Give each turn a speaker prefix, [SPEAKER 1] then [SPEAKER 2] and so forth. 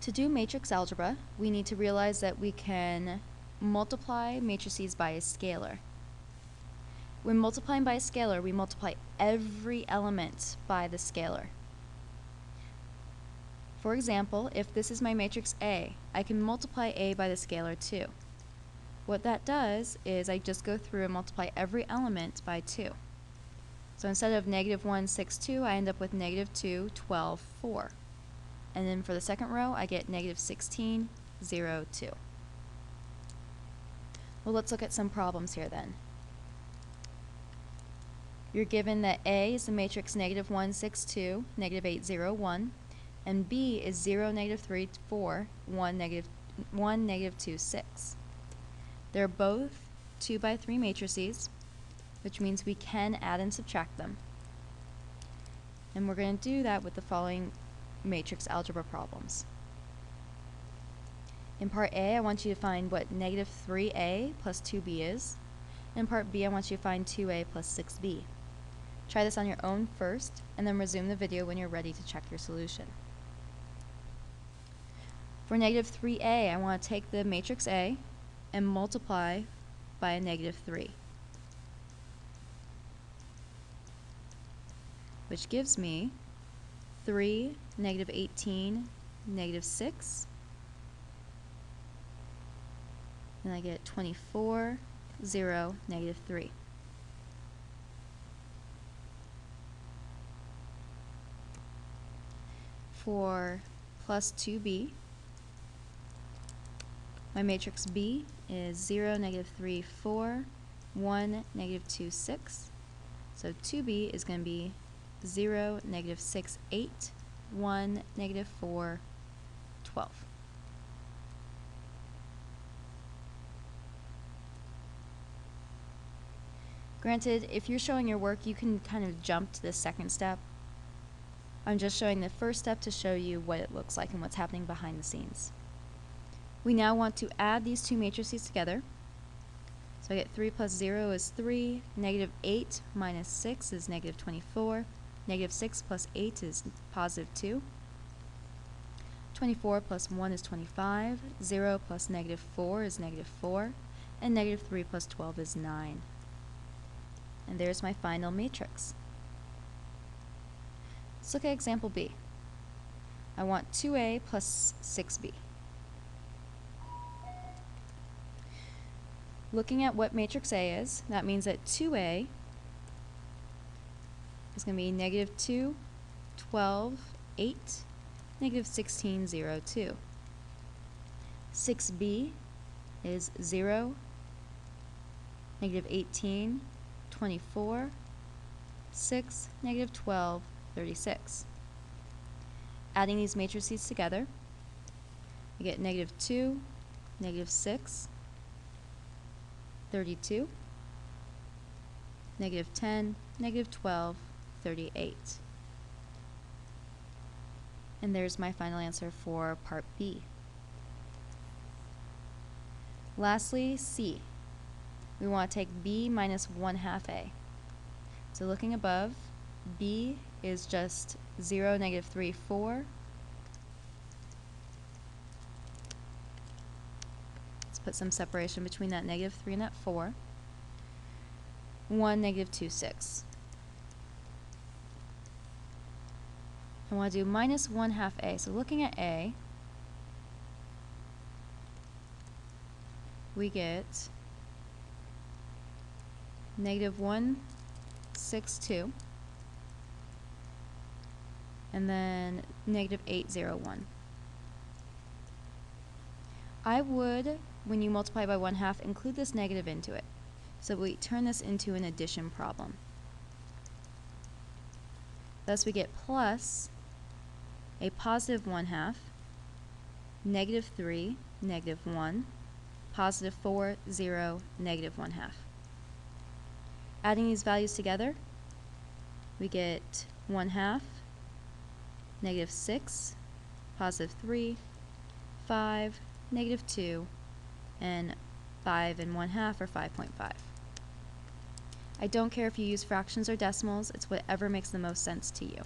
[SPEAKER 1] To do matrix algebra, we need to realize that we can multiply matrices by a scalar. When multiplying by a scalar, we multiply every element by the scalar. For example, if this is my matrix A, I can multiply A by the scalar 2. What that does is I just go through and multiply every element by 2. So instead of -1, 6, 2, I end up with -2, 12, 4. And then for the second row, I get -16, 0, 2. Well, let's look at some problems here then. You're given that A is the matrix -1, 6, 2, -8, 0, 1, and B is 0, -3, 4, 1, -2, 6. They're both 2 by 3 matrices, which means we can add and subtract them. And we're going to do that with the following matrix algebra problems. In part A, I want you to find what -3a plus 2b is. In part B, I want you to find 2a plus 6b. Try this on your own first, and then resume the video when you're ready to check your solution. For -3a, I want to take the matrix A and multiply by a -3, which gives me 3, -18, -6, and I get 24, 0, -3. For plus 2b, my matrix B is 0, -3, 4, 1, -2, 6. So 2b is going to be 0, -6, 8, 1, -4, 12. Granted, if you're showing your work, you can kind of jump to the second step. I'm just showing the first step to show you what it looks like and what's happening behind the scenes. We now want to add these two matrices together. So I get 3 plus 0 is 3, -8 minus 6 is -24, -6 plus 8 is +2, 24 plus 1 is 25, 0 plus -4 is -4, and -3 plus 12 is 9. And there's my final matrix. Let's look at example B. I want 2a plus 6b. Looking at what matrix A is, that means that 2a is going to be -2, 12, 8, -16, 0, 2. 6b is 0, -18, 24, 6, -12, 36. Adding these matrices together, you get -2, -6, 32, -10, -12, 38. And there's my final answer for part B. Lastly, C. We want to take B minus 1/2 A. So looking above, B is just 0, -3, 4. Let's put some separation between that -3 and that 4. 1, -2, 6. I want to do minus 1/2 A. So looking at A, we get -1, 6, 2. And then -8, 0, 1. I would, when you multiply by 1/2, include this negative into it. So we turn this into an addition problem. Thus we get plus a positive 1/2, -3, -1, +4, 0, -1/2. Adding these values together, we get 1/2, -6, +3, 5, -2, and 5 and 1/2 are 5.5. I don't care if you use fractions or decimals, it's whatever makes the most sense to you.